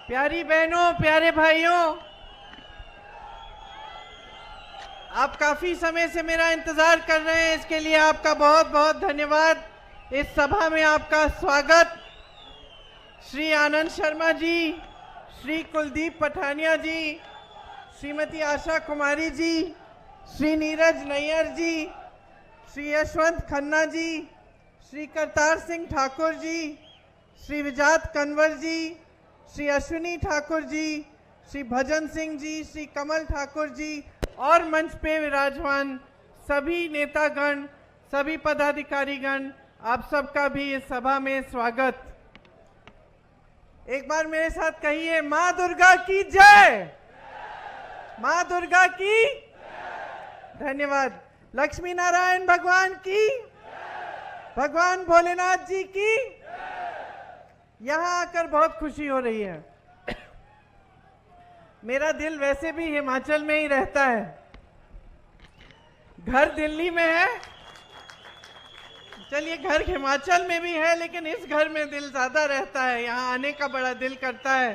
प्यारी बहनों, प्यारे भाइयों, आप काफी समय से मेरा इंतजार कर रहे हैं, इसके लिए आपका बहुत बहुत धन्यवाद। इस सभा में आपका स्वागत। श्री आनंद शर्मा जी, श्री कुलदीप पठानिया जी, श्रीमती आशा कुमारी जी, श्री नीरज नैयर जी, श्री यशवंत खन्ना जी, श्री करतार सिंह ठाकुर जी, श्री विजात कंवर जी, श्री अश्विनी ठाकुर जी, श्री भजन सिंह जी, श्री कमल ठाकुर जी और मंच पे विराजमान सभी नेतागण, सभी पदाधिकारीगण, आप सबका भी इस सभा में स्वागत। एक बार मेरे साथ कहिए, माँ दुर्गा की जय, माँ दुर्गा की धन्यवाद। लक्ष्मी नारायण भगवान की, भगवान भोलेनाथ जी की। यहाँ आकर बहुत खुशी हो रही है। मेरा दिल वैसे भी हिमाचल में ही रहता है, घर दिल्ली में है। चलिए, घर हिमाचल में भी है, लेकिन इस घर में दिल ज्यादा रहता है, यहाँ आने का बड़ा दिल करता है।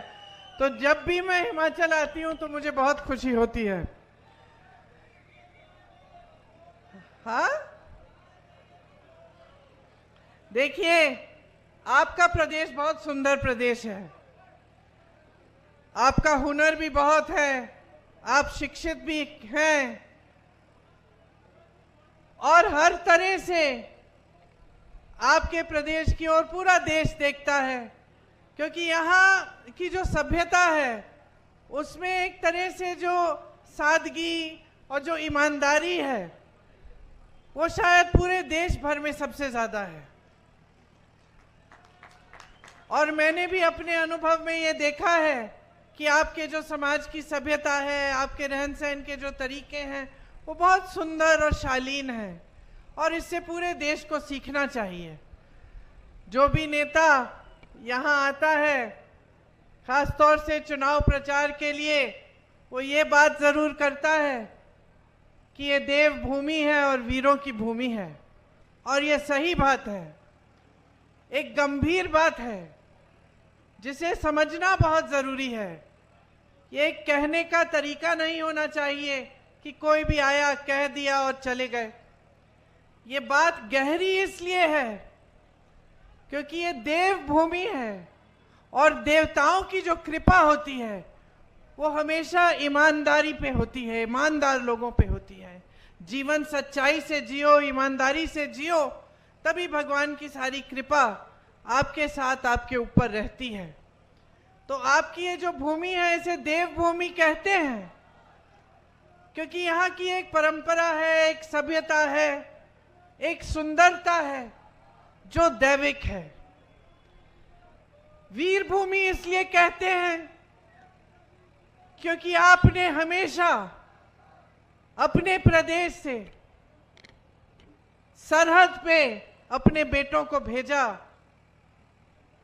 तो जब भी मैं हिमाचल आती हूँ तो मुझे बहुत खुशी होती है। हाँ, देखिए, आपका प्रदेश बहुत सुंदर प्रदेश है, आपका हुनर भी बहुत है, आप शिक्षित भी हैं और हर तरह से आपके प्रदेश की ओर पूरा देश देखता है, क्योंकि यहाँ की जो सभ्यता है उसमें एक तरह से जो सादगी और जो ईमानदारी है वो शायद पूरे देश भर में सबसे ज्यादा है। और मैंने भी अपने अनुभव में ये देखा है कि आपके जो समाज की सभ्यता है, आपके रहन सहन के जो तरीके हैं वो बहुत सुंदर और शालीन है, और इससे पूरे देश को सीखना चाहिए। जो भी नेता यहाँ आता है, खास तौर से चुनाव प्रचार के लिए, वो ये बात जरूर करता है कि ये देव भूमि है और वीरों की भूमि है, और ये सही बात है, एक गंभीर बात है जिसे समझना बहुत जरूरी है। ये एक कहने का तरीका नहीं होना चाहिए कि कोई भी आया कह दिया और चले गए। ये बात गहरी इसलिए है क्योंकि ये देव भूमि है, और देवताओं की जो कृपा होती है वो हमेशा ईमानदारी पे होती है, ईमानदार लोगों पे होती है। जीवन सच्चाई से जियो, ईमानदारी से जियो, तभी भगवान की सारी कृपा आपके साथ, आपके ऊपर रहती है। तो आपकी ये जो भूमि है, इसे देव भूमि कहते हैं क्योंकि यहाँ की एक परंपरा है, एक सभ्यता है, एक सुंदरता है जो दैविक है। वीर भूमि इसलिए कहते हैं क्योंकि आपने हमेशा अपने प्रदेश से सरहद पे अपने बेटों को भेजा,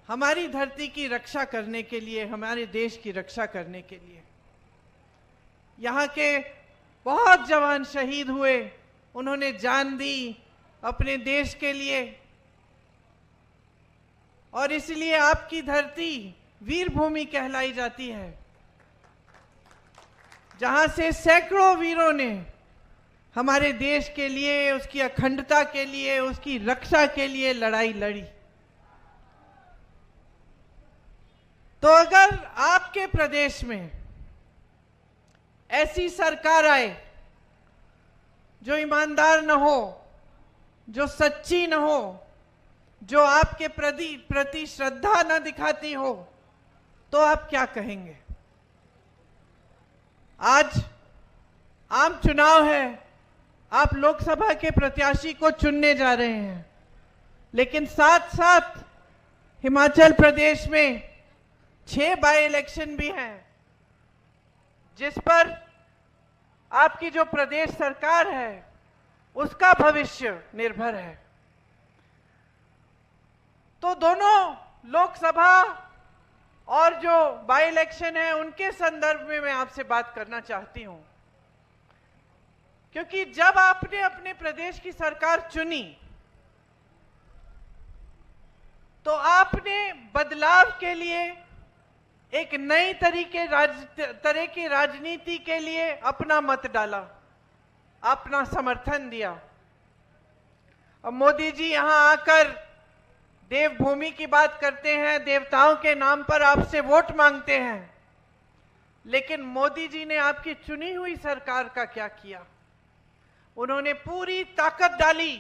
हमारी धरती की रक्षा करने के लिए, हमारे देश की रक्षा करने के लिए। यहाँ के बहुत जवान शहीद हुए, उन्होंने जान दी अपने देश के लिए, और इसलिए आपकी धरती वीर भूमि कहलाई जाती है, जहां से सैकड़ों वीरों ने हमारे देश के लिए, उसकी अखंडता के लिए, उसकी रक्षा के लिए लड़ाई लड़ी। तो अगर आपके प्रदेश में ऐसी सरकार आए जो ईमानदार न हो, जो सच्ची न हो, जो आपके प्रति श्रद्धा न दिखाती हो, तो आप क्या कहेंगे? आज आम चुनाव है, आप लोकसभा के प्रत्याशी को चुनने जा रहे हैं, लेकिन साथ साथ हिमाचल प्रदेश में 6 बाई इलेक्शन भी हैं, जिस पर आपकी जो प्रदेश सरकार है उसका भविष्य निर्भर है। तो दोनों लोकसभा और जो बाई इलेक्शन है उनके संदर्भ में मैं आपसे बात करना चाहती हूं, क्योंकि जब आपने अपने प्रदेश की सरकार चुनी तो आपने बदलाव के लिए, एक नई तरह की राजनीति के लिए अपना मत डाला, अपना समर्थन दिया। अब मोदी जी यहां आकर देवभूमि की बात करते हैं, देवताओं के नाम पर आपसे वोट मांगते हैं, लेकिन मोदी जी ने आपकी चुनी हुई सरकार का क्या किया? उन्होंने पूरी ताकत डाली,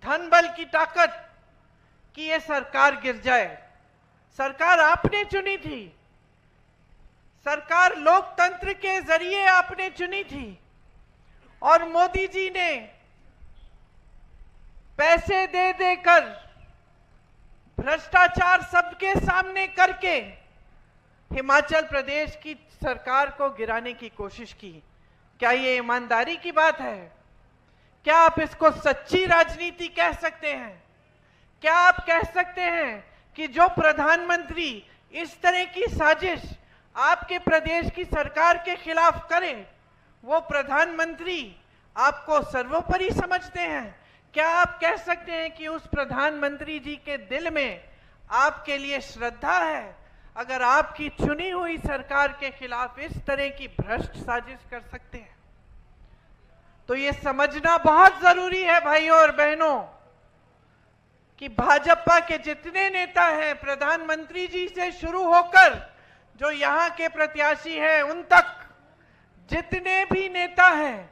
धन बल की ताकत, कि ये सरकार गिर जाए। सरकार आपने चुनी थी, सरकार लोकतंत्र के जरिए आपने चुनी थी, और मोदी जी ने पैसे दे देकर, भ्रष्टाचार सबके सामने करके हिमाचल प्रदेश की सरकार को गिराने की कोशिश की। क्या ये ईमानदारी की बात है? क्या आप इसको सच्ची राजनीति कह सकते हैं? क्या आप कह सकते हैं कि जो प्रधानमंत्री इस तरह की साजिश आपके प्रदेश की सरकार के खिलाफ करे, वो प्रधानमंत्री आपको सर्वोपरि समझते हैं? क्या आप कह सकते हैं कि उस प्रधानमंत्री जी के दिल में आपके लिए श्रद्धा है, अगर आपकी चुनी हुई सरकार के खिलाफ इस तरह की भ्रष्ट साजिश कर सकते हैं? तो ये समझना बहुत जरूरी है भाइयों और बहनों कि भाजपा के जितने नेता हैं, प्रधानमंत्री जी से शुरू होकर जो यहां के प्रत्याशी हैं उन तक जितने भी नेता हैं,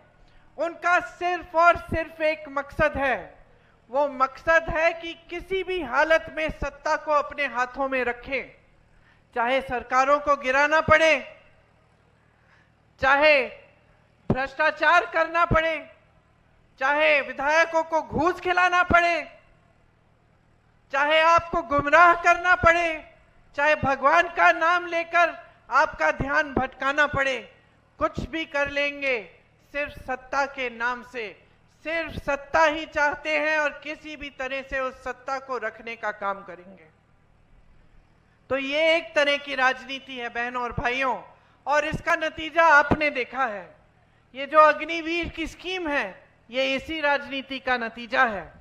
उनका सिर्फ और सिर्फ एक मकसद है। वो मकसद है कि किसी भी हालत में सत्ता को अपने हाथों में रखें, चाहे सरकारों को गिराना पड़े, चाहे भ्रष्टाचार करना पड़े, चाहे विधायकों को घूस खिलाना पड़े, चाहे आपको गुमराह करना पड़े, चाहे भगवान का नाम लेकर आपका ध्यान भटकाना पड़े, कुछ भी कर लेंगे सिर्फ सत्ता के नाम से। सिर्फ सत्ता ही चाहते हैं और किसी भी तरह से उस सत्ता को रखने का काम करेंगे। तो ये एक तरह की राजनीति है बहनों और भाइयों, और इसका नतीजा आपने देखा है। ये जो अग्निवीर की स्कीम है, ये इसी राजनीति का नतीजा है,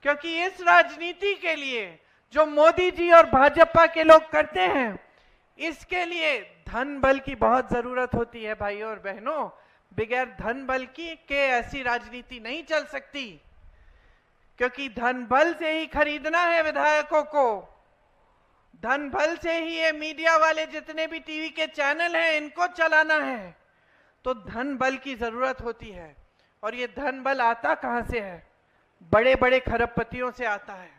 क्योंकि इस राजनीति के लिए जो मोदी जी और भाजपा के लोग करते हैं, इसके लिए धन बल की बहुत जरूरत होती है भाइयों और बहनों। बगैर धन बल के ऐसी राजनीति नहीं चल सकती, क्योंकि धन बल से ही खरीदना है विधायकों को, धन बल से ही ये मीडिया वाले जितने भी टीवी के चैनल हैं इनको चलाना है। तो धन बल की जरूरत होती है, और ये धन बल आता कहां से है? बड़े बड़े खरबपतियों से आता है।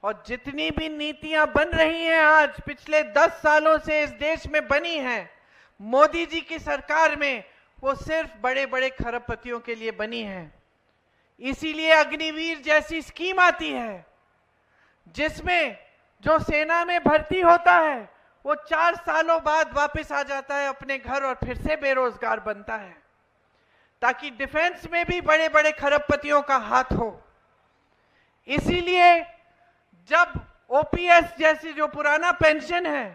और जितनी भी नीतियां बन रही हैं आज, पिछले 10 सालों से इस देश में बनी हैं मोदी जी की सरकार में, वो सिर्फ बड़े बड़े खरबपतियों के लिए बनी है। इसीलिए अग्निवीर जैसी स्कीम आती है, जिसमें जो सेना में भर्ती होता है वो 4 सालों बाद वापस आ जाता है अपने घर और फिर से बेरोजगार बनता है, ताकि डिफेंस में भी बड़े बड़े खरबपतियों का हाथ हो। इसीलिए जब ओपीएस जैसी जो पुराना पेंशन है,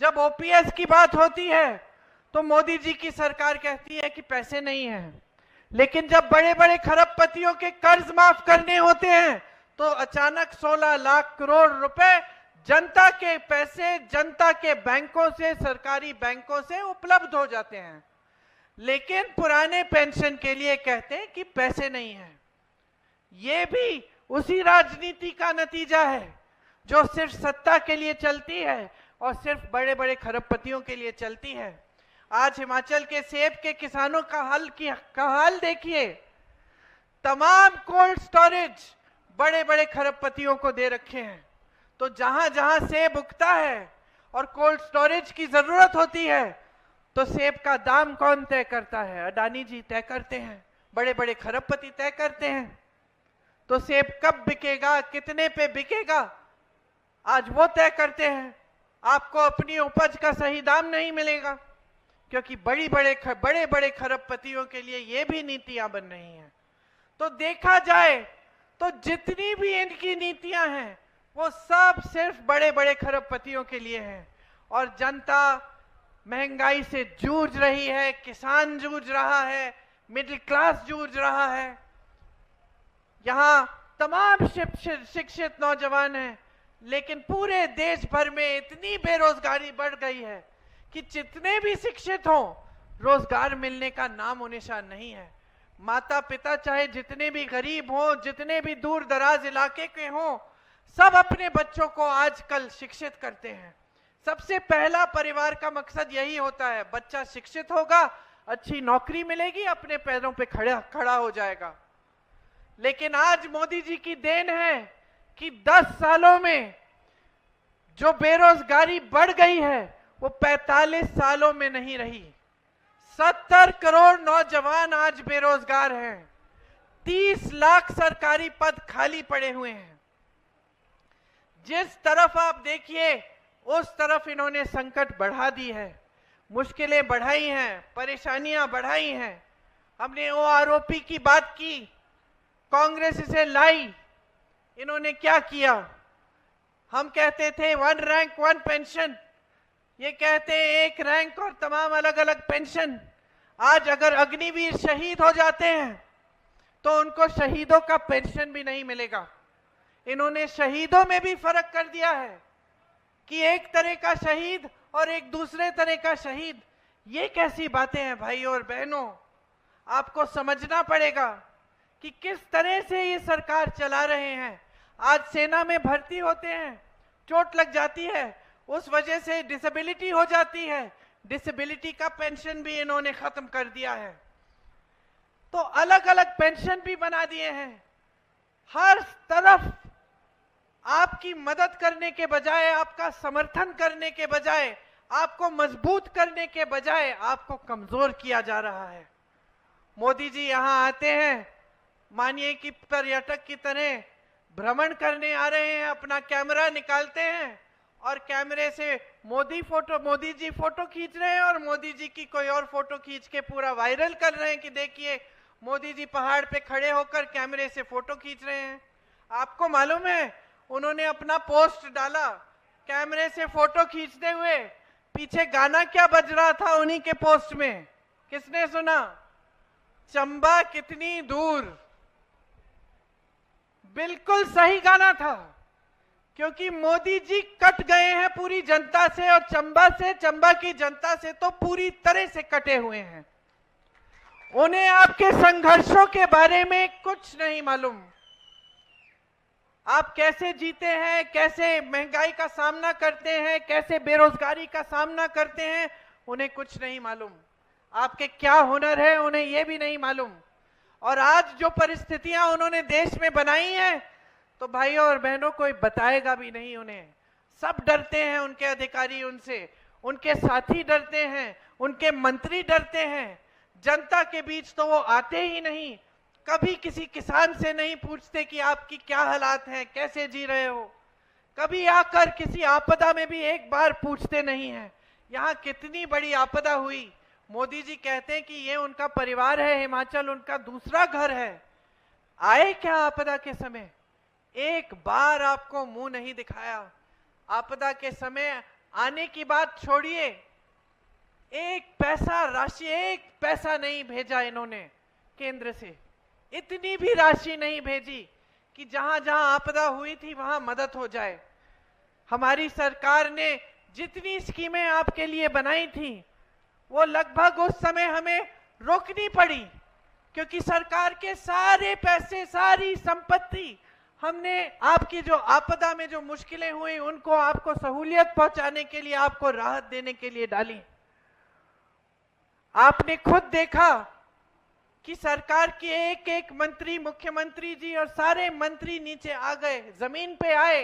जब ओपीएस की बात होती है तो मोदी जी की सरकार कहती है कि पैसे नहीं हैं, लेकिन जब बड़े बड़े खरबपतियों के कर्ज माफ करने होते हैं तो अचानक 16 लाख करोड़ रुपए जनता के पैसे, जनता के बैंकों से, सरकारी बैंकों से उपलब्ध हो जाते हैं। लेकिन पुराने पेंशन के लिए कहते हैं कि पैसे नहीं हैं। ये भी उसी राजनीति का नतीजा है जो सिर्फ सत्ता के लिए चलती है और सिर्फ बड़े बड़े खरबपतियों के लिए चलती है। आज हिमाचल के सेब के किसानों का हाल देखिए। तमाम कोल्ड स्टोरेज बड़े बड़े खरबपतियों को दे रखे हैं। तो जहां जहां सेब उगता है और कोल्ड स्टोरेज की जरूरत होती है, तो सेब का दाम कौन तय करता है? अडानी जी तय करते हैं, बड़े बड़े खरबपति तय करते हैं। तो सेब कब बिकेगा, कितने पे बिकेगा, आज वो तय करते हैं। आपको अपनी उपज का सही दाम नहीं मिलेगा, क्योंकि बड़े बड़े खरबपतियों के लिए ये भी नीतियां बन रही हैं। तो देखा जाए तो जितनी भी इनकी नीतियां हैं वो सब सिर्फ बड़े बड़े खरबपतियों के लिए हैं, और जनता महंगाई से जूझ रही है, किसान जूझ रहा है, मिडिल क्लास जूझ रहा है। यहाँ तमाम शिक्षित नौजवान हैं लेकिन पूरे देश भर में इतनी बेरोजगारी बढ़ गई है कि जितने भी शिक्षित हों, रोजगार मिलने का नामो निशान नहीं है। माता पिता चाहे जितने भी गरीब हों, जितने भी दूर दराज इलाके के हों, सब अपने बच्चों को आजकल शिक्षित करते हैं। सबसे पहला परिवार का मकसद यही होता है, बच्चा शिक्षित होगा, अच्छी नौकरी मिलेगी, अपने पैरों पे खड़ा हो जाएगा। लेकिन आज मोदी जी की देन है कि 10 सालों में जो बेरोजगारी बढ़ गई है वो 45 सालों में नहीं रही। 70 करोड़ नौजवान आज बेरोजगार हैं। 30 लाख सरकारी पद खाली पड़े हुए हैं। जिस तरफ आप देखिए उस तरफ इन्होंने संकट बढ़ा दी है, मुश्किलें बढ़ाई हैं, परेशानियां बढ़ाई हैं। हमने ओआरओपी की बात की, कांग्रेस इसे लाई, इन्होंने क्या किया? हम कहते थे 1 रैंक 1 पेंशन, ये कहते हैं 1 रैंक और तमाम अलग अलग पेंशन। आज अगर अग्निवीर शहीद हो जाते हैं तो उनको शहीदों का पेंशन भी नहीं मिलेगा। इन्होंने शहीदों में भी फर्क कर दिया है कि एक तरह का शहीद और एक दूसरे तरह का शहीद। ये कैसी बातें हैं भाइयों और बहनों? आपको समझना पड़ेगा कि किस तरह से ये सरकार चला रहे हैं। आज सेना में भर्ती होते हैं, चोट लग जाती है, उस वजह से डिसेबिलिटी हो जाती है, डिसेबिलिटी का पेंशन भी इन्होंने खत्म कर दिया है। तो अलग अलग पेंशन भी बना दिए हैं। हर तरफ आपकी मदद करने के बजाय, आपका समर्थन करने के बजाय, आपको मजबूत करने के बजाय आपको कमजोर किया जा रहा है। मोदी जी यहां आते हैं, मानिए कि पर्यटक की तरह भ्रमण करने आ रहे हैं, अपना कैमरा निकालते हैं और कैमरे से मोदी जी फोटो खींच रहे हैं और मोदी जी की कोई और फोटो खींच के पूरा वायरल कर रहे हैं कि देखिए मोदी जी पहाड़ पे खड़े होकर कैमरे से फोटो खींच रहे हैं। आपको मालूम है उन्होंने अपना पोस्ट डाला कैमरे से फोटो खींचते हुए, पीछे गाना क्या बज रहा था उन्हीं के पोस्ट में? किसने सुना? चंबा कितनी दूर। बिल्कुल सही गाना था, क्योंकि मोदी जी कट गए हैं पूरी जनता से और चंबा की जनता से तो पूरी तरह से कटे हुए हैं। उन्हें आपके संघर्षों के बारे में कुछ नहीं मालूम। आप कैसे जीते हैं, कैसे महंगाई का सामना करते हैं, कैसे बेरोजगारी का सामना करते हैं, उन्हें कुछ नहीं मालूम। आपके क्या हुनर है उन्हें यह भी नहीं मालूम। और आज जो परिस्थितियां उन्होंने देश में बनाई हैं, तो भाइयों और बहनों कोई बताएगा भी नहीं उन्हें। सब डरते हैं, उनके अधिकारी उनसे, उनके साथी डरते हैं, उनके मंत्री डरते हैं। जनता के बीच तो वो आते ही नहीं, कभी किसी किसान से नहीं पूछते कि आपकी क्या हालात हैं, कैसे जी रहे हो। कभी आकर किसी आपदा में भी एक बार पूछते नहीं हैं। यहाँ कितनी बड़ी आपदा हुई, मोदी जी कहते हैं कि ये उनका परिवार है, हिमाचल उनका दूसरा घर है। आए क्या आपदा के समय? एक बार आपको मुंह नहीं दिखाया। आपदा के समय आने की बात छोड़िए, एक पैसा राशि, एक पैसा नहीं भेजा इन्होंने केंद्र से। इतनी भी राशि नहीं भेजी कि जहां जहां आपदा हुई थी वहां मदद हो जाए। हमारी सरकार ने जितनी स्कीमें आपके लिए बनाई थी वो लगभग उस समय हमें रोकनी पड़ी, क्योंकि सरकार के सारे पैसे, सारी संपत्ति हमने आपकी जो आपदा में जो मुश्किलें हुई उनको आपको सहूलियत पहुंचाने के लिए, आपको राहत देने के लिए डाली। आपने खुद देखा कि सरकार के एक एक मंत्री, मुख्यमंत्री जी और सारे मंत्री नीचे आ गए, जमीन पे आए।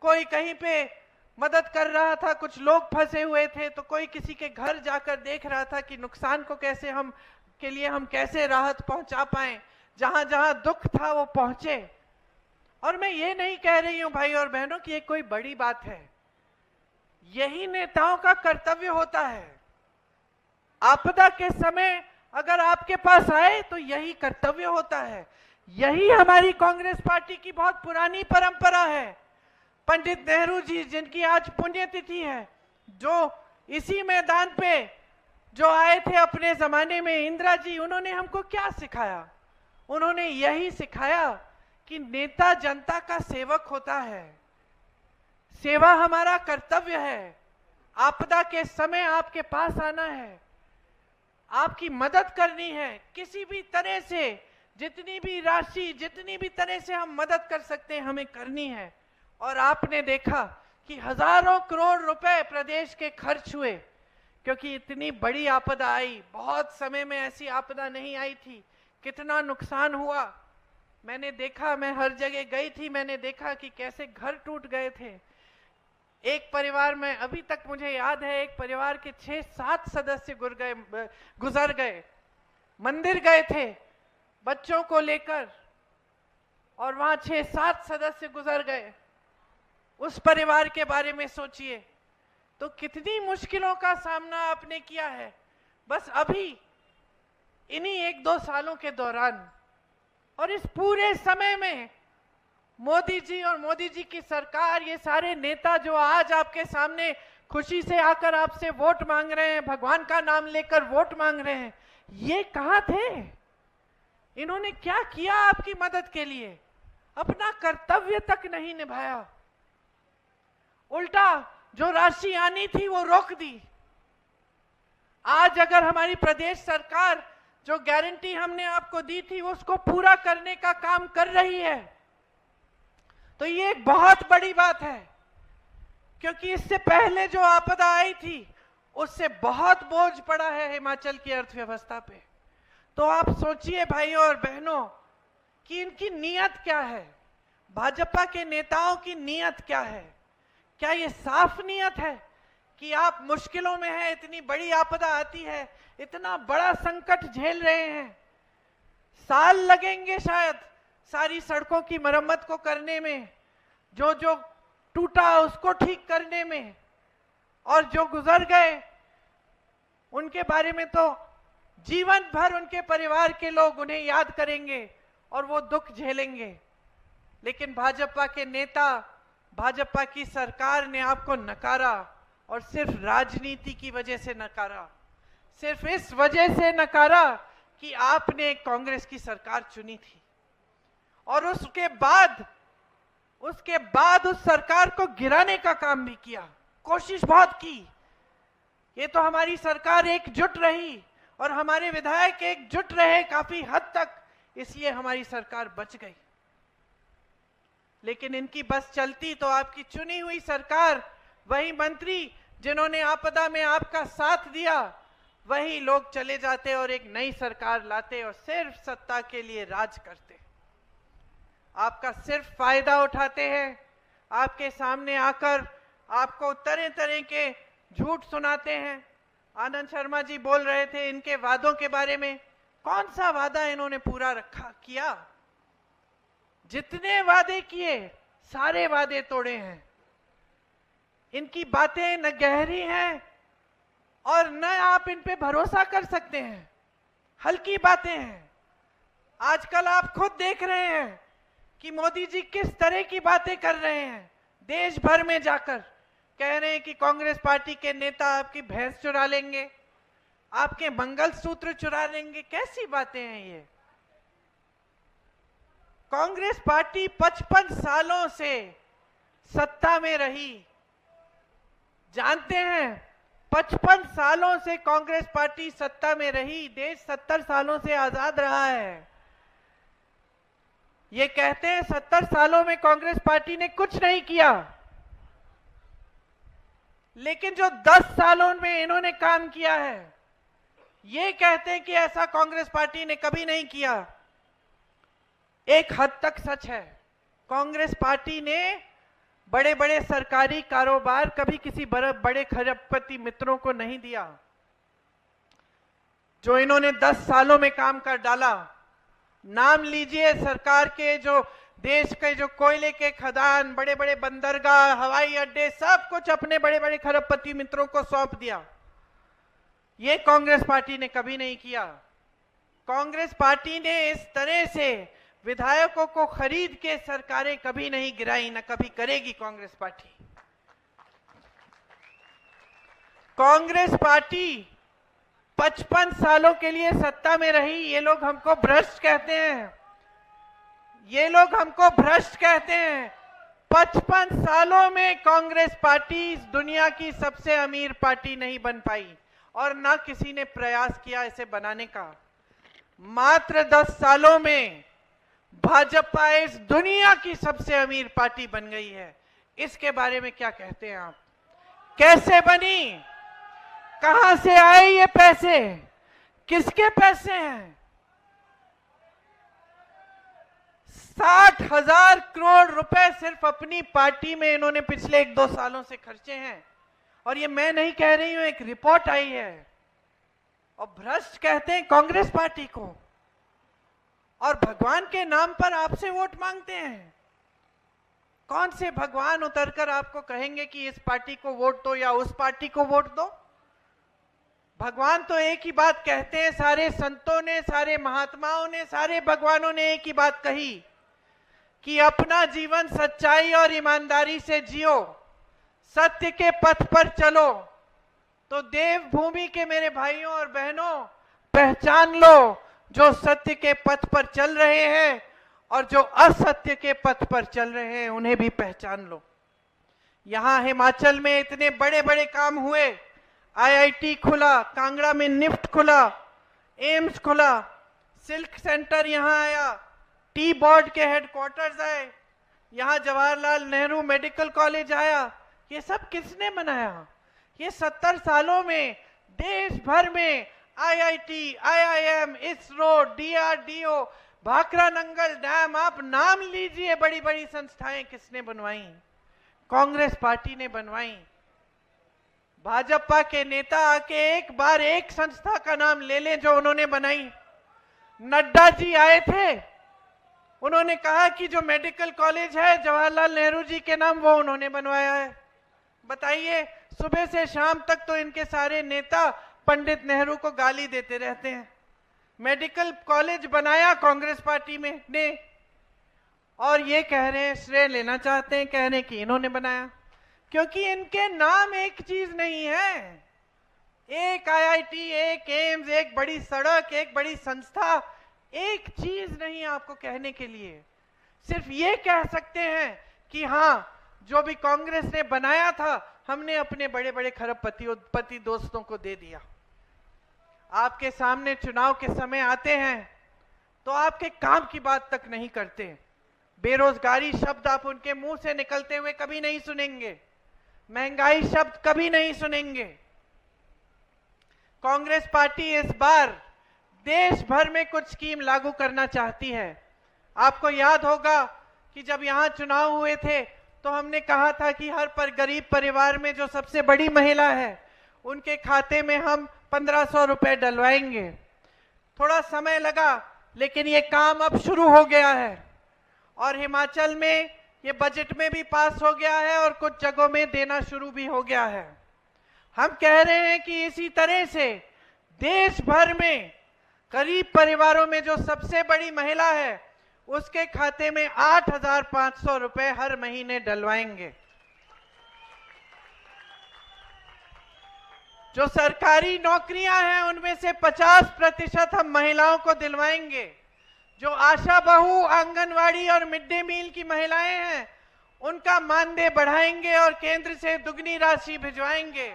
कोई कहीं पे मदद कर रहा था, कुछ लोग फंसे हुए थे तो कोई किसी के घर जाकर देख रहा था कि नुकसान को कैसे हम कैसे राहत पहुंचा पाए। जहां जहां दुख था वो पहुंचे। और मैं ये नहीं कह रही हूं भाई और बहनों कि ये कोई बड़ी बात है, यही नेताओं का कर्तव्य होता है। आपदा के समय अगर आपके पास आए तो यही कर्तव्य होता है। यही हमारी कांग्रेस पार्टी की बहुत पुरानी परंपरा है। पंडित नेहरू जी, जिनकी आज पुण्यतिथि है, जो इसी मैदान पे जो आए थे अपने जमाने में, इंदिरा जी, उन्होंने हमको क्या सिखाया? उन्होंने यही सिखाया कि नेता जनता का सेवक होता है। सेवा हमारा कर्तव्य है। आपदा के समय आपके पास आना है, आपकी मदद करनी है, किसी भी तरह से, जितनी भी राशि, जितनी भी तरह से हम मदद कर सकते हैं हमें करनी है। और आपने देखा कि हजारों करोड़ रुपए प्रदेश के खर्च हुए, क्योंकि इतनी बड़ी आपदा आई, बहुत समय में ऐसी आपदा नहीं आई थी। कितना नुकसान हुआ मैंने देखा, मैं हर जगह गई थी, मैंने देखा कि कैसे घर टूट गए थे। एक परिवार में अभी तक मुझे याद है, एक परिवार के 6-7 सदस्य गुजर गए, मंदिर गए थे बच्चों को लेकर, और वहां 6-7 सदस्य गुजर गए। उस परिवार के बारे में सोचिए, तो कितनी मुश्किलों का सामना आपने किया है बस अभी इन्हीं 1-2 सालों के दौरान। और इस पूरे समय में मोदी जी और मोदी जी की सरकार, ये सारे नेता जो आज आपके सामने खुशी से आकर आपसे वोट मांग रहे हैं, भगवान का नाम लेकर वोट मांग रहे हैं, ये कहां थे? इन्होंने क्या किया आपकी मदद के लिए? अपना कर्तव्य तक नहीं निभाया, उल्टा जो राशि आनी थी वो रोक दी। आज अगर हमारी प्रदेश सरकार जो गारंटी हमने आपको दी थी उसको पूरा करने का काम कर रही है, तो ये एक बहुत बड़ी बात है, क्योंकि इससे पहले जो आपदा आई थी उससे बहुत बोझ पड़ा है हिमाचल की अर्थव्यवस्था पे। तो आप सोचिए भाइयों और बहनों कि इनकी नीयत क्या है, भाजपा के नेताओं की नीयत क्या है? क्या ये साफ नीयत है कि आप मुश्किलों में हैं, इतनी बड़ी आपदा आती है, इतना बड़ा संकट झेल रहे हैं, साल लगेंगे शायद सारी सड़कों की मरम्मत को करने में, जो जो टूटा उसको ठीक करने में, और जो गुजर गए उनके बारे में तो जीवन भर उनके परिवार के लोग उन्हें याद करेंगे और वो दुख झेलेंगे। लेकिन भाजपा के नेता, भाजपा की सरकार ने आपको नकारा, और सिर्फ राजनीति की वजह से नकारा, सिर्फ इस वजह से नकारा कि आपने कांग्रेस की सरकार चुनी थी, और उसके बाद उस सरकार को गिराने का काम भी किया, कोशिश बहुत की। ये तो हमारी सरकार एकजुट रही और हमारे विधायक एकजुट रहे काफी हद तक, इसलिए हमारी सरकार बच गई। लेकिन इनकी बस चलती तो आपकी चुनी हुई सरकार, वही मंत्री जिन्होंने आपदा में आपका साथ दिया, वही लोग चले जाते और एक नई सरकार लाते और सिर्फ सत्ता के लिए राज करते। आपका सिर्फ फायदा उठाते हैं, आपके सामने आकर आपको तरह तरह के झूठ सुनाते हैं। आनंद शर्मा जी बोल रहे थे इनके वादों के बारे में, कौन सा वादा इन्होंने पूरा किया? जितने वादे किए सारे वादे तोड़े हैं। इनकी बातें न गहरी हैं और न आप इन पे भरोसा कर सकते हैं, हल्की बातें हैं। आजकल आप खुद देख रहे हैं कि मोदी जी किस तरह की बातें कर रहे हैं, देश भर में जाकर कह रहे हैं कि कांग्रेस पार्टी के नेता आपकी भैंस चुरा लेंगे, आपके मंगलसूत्र चुरा लेंगे। कैसी बातें हैं ये? कांग्रेस पार्टी 55 सालों से सत्ता में रही, जानते हैं 55 सालों से कांग्रेस पार्टी सत्ता में रही, देश 70 सालों से आजाद रहा है। ये कहते हैं 70 सालों में कांग्रेस पार्टी ने कुछ नहीं किया, लेकिन जो 10 सालों में इन्होंने काम किया है, ये कहते हैं कि ऐसा कांग्रेस पार्टी ने कभी नहीं किया। एक हद तक सच है, कांग्रेस पार्टी ने बड़े बड़े सरकारी कारोबार कभी किसी बड़े खरबपति मित्रों को नहीं दिया। जो इन्होंने 10 सालों में काम कर डाला, नाम लीजिए सरकार के, जो देश के जो कोयले के खदान, बड़े बड़े बंदरगाह, हवाई अड्डे, सब कुछ अपने बड़े बड़े खरबपति मित्रों को सौंप दिया। ये कांग्रेस पार्टी ने कभी नहीं किया। कांग्रेस पार्टी ने इस तरह से विधायकों को खरीद के सरकारें कभी नहीं गिराई, न कभी करेगी कांग्रेस पार्टी। कांग्रेस पार्टी 55 सालों के लिए सत्ता में रही। ये लोग हमको भ्रष्ट कहते हैं, ये लोग हमको भ्रष्ट कहते हैं, 55 सालों में कांग्रेस पार्टी इस दुनिया की सबसे अमीर पार्टी नहीं बन पाई और ना किसी ने प्रयास किया इसे बनाने का। मात्र 10 सालों में भाजपा इस दुनिया की सबसे अमीर पार्टी बन गई है। इसके बारे में क्या कहते हैं आप? कैसे बनी? कहां से आए ये पैसे? किसके पैसे हैं? 60,000 करोड़ रुपए सिर्फ अपनी पार्टी में इन्होंने पिछले 1-2 सालों से खर्चे हैं। और ये मैं नहीं कह रही हूं, एक रिपोर्ट आई है। और भ्रष्ट कहते हैं कांग्रेस पार्टी को, और भगवान के नाम पर आपसे वोट मांगते हैं। कौन से भगवान उतरकर आपको कहेंगे कि इस पार्टी को वोट दो या उस पार्टी को वोट दो? भगवान तो एक ही बात कहते हैं। सारे संतों ने, सारे महात्माओं ने, सारे भगवानों ने एक ही बात कही कि अपना जीवन सच्चाई और ईमानदारी से जियो, सत्य के पथ पर चलो। तो देवभूमि के मेरे भाइयों और बहनों, पहचान लो जो सत्य के पथ पर चल रहे हैं और जो असत्य के पथ पर चल रहे हैं उन्हें भी पहचान लो। यहां हिमाचल में इतने बड़े बड़े काम हुए। आईआईटी खुला, कांगड़ा में निफ्ट खुला, एम्स खुला, सिल्क सेंटर यहां आया, टी बोर्ड के हेडक्वार्टर्स आए, यहां जवाहरलाल नेहरू मेडिकल कॉलेज आया। ये सब किसने बनाया? ये 70 सालों में देश भर में IIT, IIM, ISRO, DRDO, Bhakra Nangal dam, आप नाम लीजिए, बड़ी बड़ी संस्थाएं किसने बनवाई? कांग्रेस पार्टी ने बनवाई। भाजपा के नेता आके एक बार एक संस्था का नाम ले लें जो उन्होंने बनाई। नड्डा जी आए थे, उन्होंने कहा कि जो मेडिकल कॉलेज है जवाहरलाल नेहरू जी के नाम, वो उन्होंने बनवाया है। बताइए, सुबह से शाम तक तो इनके सारे नेता पंडित नेहरू को गाली देते रहते हैं। मेडिकल कॉलेज बनाया कांग्रेस पार्टी में ने, और ये कह रहे हैं, श्रेय लेना चाहते हैं, कह रहे हैं कि इन्होंने बनाया। क्योंकि इनके नाम एक चीज नहीं है। एक आईआईटी, एक एम्स, एक बड़ी सड़क, एक बड़ी संस्था, एक चीज नहीं आपको कहने के लिए। सिर्फ ये कह सकते हैं कि हाँ, जो भी कांग्रेस ने बनाया था हमने अपने बड़े बड़े खरबपति दोस्तों को दे दिया। आपके सामने चुनाव के समय आते हैं तो आपके काम की बात तक नहीं करते। बेरोजगारी शब्द आप उनके मुंह से निकलते हुए कभी नहीं सुनेंगे। महंगाई शब्द कभी नहीं सुनेंगे। कांग्रेस पार्टी इस बार देश भर में कुछ स्कीम लागू करना चाहती है। आपको याद होगा कि जब यहां चुनाव हुए थे तो हमने कहा था कि हर गरीब परिवार में जो सबसे बड़ी महिला है उनके खाते में हम 1500 रुपए डलवाएंगे। थोड़ा समय लगा, लेकिन ये काम अब शुरू हो गया है और हिमाचल में ये बजट में भी पास हो गया है और कुछ जगहों में देना शुरू भी हो गया है। हम कह रहे हैं कि इसी तरह से देश भर में गरीब परिवारों में जो सबसे बड़ी महिला है उसके खाते में 8,500 रुपए हर महीने डलवाएंगे। जो सरकारी नौकरियां हैं उनमें से 50% हम महिलाओं को दिलवाएंगे। जो आशा बहू, आंगनवाड़ी और मिड डे मील की महिलाएं हैं उनका मानदेय बढ़ाएंगे और केंद्र से दुगनी राशि भिजवाएंगे।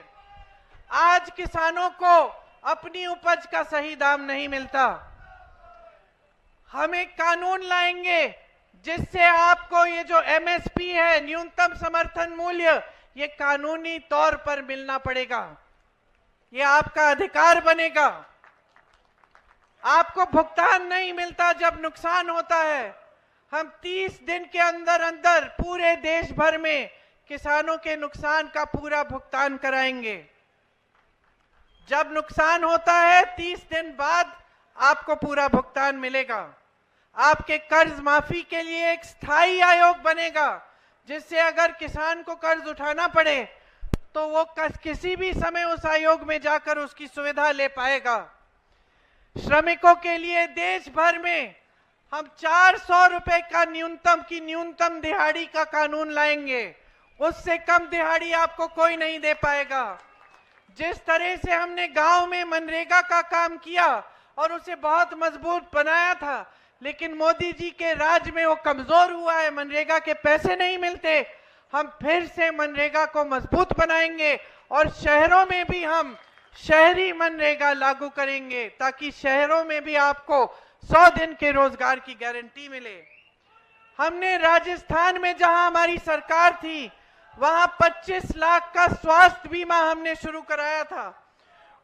आज किसानों को अपनी उपज का सही दाम नहीं मिलता। हम एक कानून लाएंगे जिससे आपको ये जो एमएसपी है, न्यूनतम समर्थन मूल्य, ये कानूनी तौर पर मिलना पड़ेगा। ये आपका अधिकार बनेगा। आपको भुगतान नहीं मिलता जब नुकसान होता है। हम 30 दिन के अंदर अंदर पूरे देश भर में किसानों के नुकसान का पूरा भुगतान कराएंगे। जब नुकसान होता है 30 दिन बाद आपको पूरा भुगतान मिलेगा। आपके कर्ज माफी के लिए एक स्थायी आयोग बनेगा जिससे अगर किसान को कर्ज उठाना पड़े तो वो किसी भी समय उस आयोग में जाकर उसकी सुविधा ले पाएगा। श्रमिकों के लिए देश भर में हम 400 रुपए का न्यूनतम दिहाड़ी का कानून लाएंगे। उससे कम दिहाड़ी आपको कोई नहीं दे पाएगा। जिस तरह से हमने गांव में मनरेगा का काम किया और उसे बहुत मजबूत बनाया था, लेकिन मोदी जी के राज में वो कमजोर हुआ है, मनरेगा के पैसे नहीं मिलते। हम फिर से मनरेगा को मजबूत बनाएंगे और शहरों में भी हम शहरी मनरेगा लागू करेंगे ताकि शहरों में भी आपको 100 दिन के रोजगार की गारंटी मिले। हमने राजस्थान में जहां हमारी सरकार थी वहां 25 लाख का स्वास्थ्य बीमा हमने शुरू कराया था।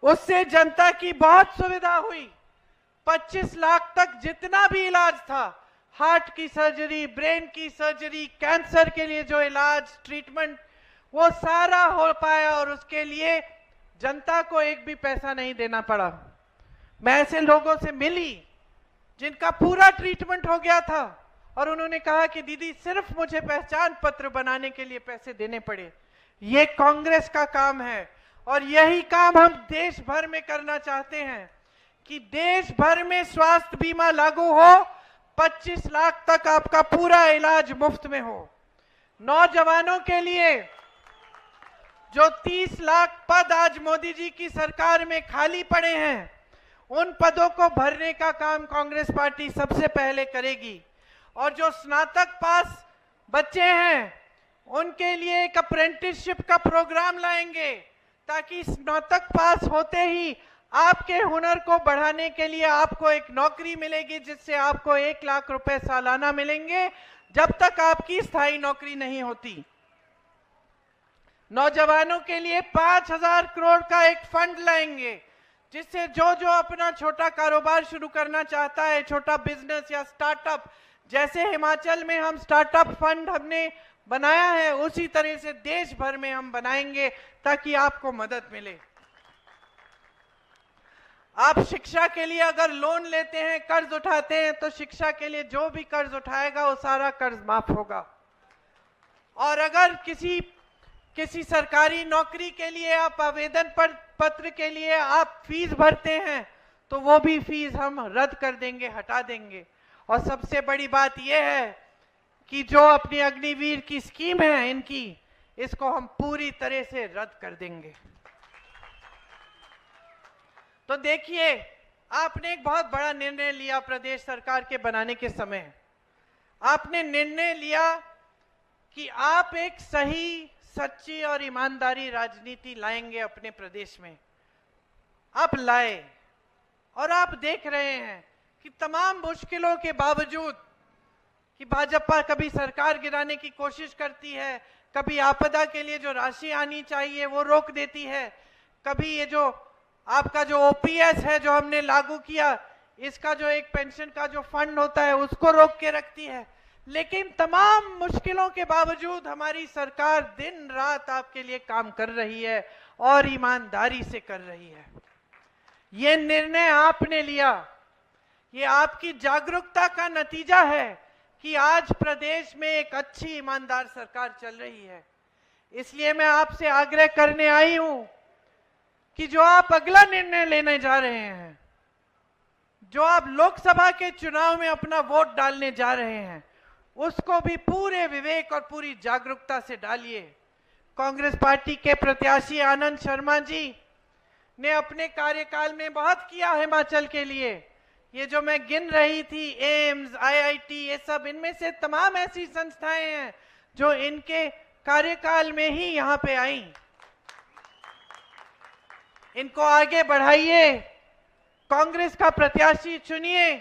उससे जनता की बहुत सुविधा हुई। 25 लाख तक जितना भी इलाज था, हार्ट की सर्जरी, ब्रेन की सर्जरी, कैंसर के लिए जो इलाज ट्रीटमेंट, वो सारा हो पाया और उसके लिए जनता को एक भी पैसा नहीं देना पड़ा। मैं ऐसे लोगों से मिली जिनका पूरा ट्रीटमेंट हो गया था और उन्होंने कहा कि दीदी सिर्फ मुझे पहचान पत्र बनाने के लिए पैसे देने पड़े। ये कांग्रेस का काम है और यही काम हम देश भर में करना चाहते हैं कि देश भर में स्वास्थ्य बीमा लागू हो, 25 लाख तक आपका पूरा इलाज मुफ्त में हो। नौजवानों के लिए जो 30 लाख पद आज मोदी जी की सरकार में खाली पड़े हैं, उन पदों को भरने का काम कांग्रेस पार्टी सबसे पहले करेगी। और जो स्नातक पास बच्चे हैं उनके लिए एक अप्रेंटिसशिप का प्रोग्राम लाएंगे ताकि स्नातक पास होते ही आपके हुनर को बढ़ाने के लिए आपको एक नौकरी मिलेगी जिससे आपको 1 लाख रुपए सालाना मिलेंगे जब तक आपकी स्थायी नौकरी नहीं होती। नौजवानों के लिए 5,000 करोड़ का एक फंड लाएंगे जिससे जो जो अपना छोटा कारोबार शुरू करना चाहता है, छोटा बिजनेस या स्टार्टअप, जैसे हिमाचल में हम स्टार्टअप फंड हमने बनाया है उसी तरह से देश भर में हम बनाएंगे ताकि आपको मदद मिले। आप शिक्षा के लिए अगर लोन लेते हैं, कर्ज उठाते हैं, तो शिक्षा के लिए जो भी कर्ज उठाएगा वो सारा कर्ज माफ होगा। और अगर किसी सरकारी नौकरी के लिए आप आवेदन पत्र के लिए आप फीस भरते हैं तो वो भी फीस हम रद्द कर देंगे, हटा देंगे। और सबसे बड़ी बात यह है कि जो अपनी अग्निवीर की स्कीम है इनकी, इसको हम पूरी तरह से रद्द कर देंगे। तो देखिए, आपने एक बहुत बड़ा निर्णय लिया प्रदेश सरकार के बनाने के समय। आपने निर्णय लिया कि आप एक सही, सच्ची और ईमानदारी राजनीति लाएंगे अपने प्रदेश में। आप लाए और आप देख रहे हैं कि तमाम मुश्किलों के बावजूद कि भाजपा कभी सरकार गिराने की कोशिश करती है, कभी आपदा के लिए जो राशि आनी चाहिए वो रोक देती है, कभी ये जो आपका जो ओपीएस है जो हमने लागू किया, इसका जो एक पेंशन का जो फंड होता है उसको रोक के रखती है। लेकिन तमाम मुश्किलों के बावजूद हमारी सरकार दिन रात आपके लिए काम कर रही है और ईमानदारी से कर रही है। ये निर्णय आपने लिया, ये आपकी जागरूकता का नतीजा है कि आज प्रदेश में एक अच्छी ईमानदार सरकार चल रही है। इसलिए मैं आपसे आग्रह करने आई हूं कि जो आप अगला निर्णय लेने जा रहे हैं, जो आप लोकसभा के चुनाव में अपना वोट डालने जा रहे हैं, उसको भी पूरे विवेक और पूरी जागरूकता से डालिए। कांग्रेस पार्टी के प्रत्याशी आनंद शर्मा जी ने अपने कार्यकाल में बहुत किया हिमाचल के लिए। ये जो मैं गिन रही थी, एम्स, आईआईटी, ये सब, इनमें से तमाम ऐसी संस्थाएं हैं जो इनके कार्यकाल में ही यहां पे आई। इनको आगे बढ़ाइए, कांग्रेस का प्रत्याशी चुनिए,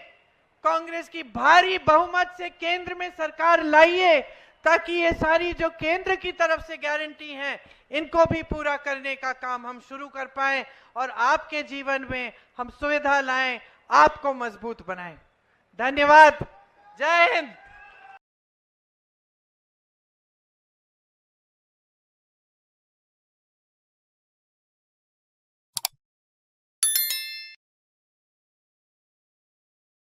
कांग्रेस की भारी बहुमत से केंद्र में सरकार लाइए ताकि ये सारी जो केंद्र की तरफ से गारंटी हैं इनको भी पूरा करने का काम हम शुरू कर पाएं और आपके जीवन में हम सुविधा लाएं, आपको मजबूत बनाएं। धन्यवाद। जय हिंद।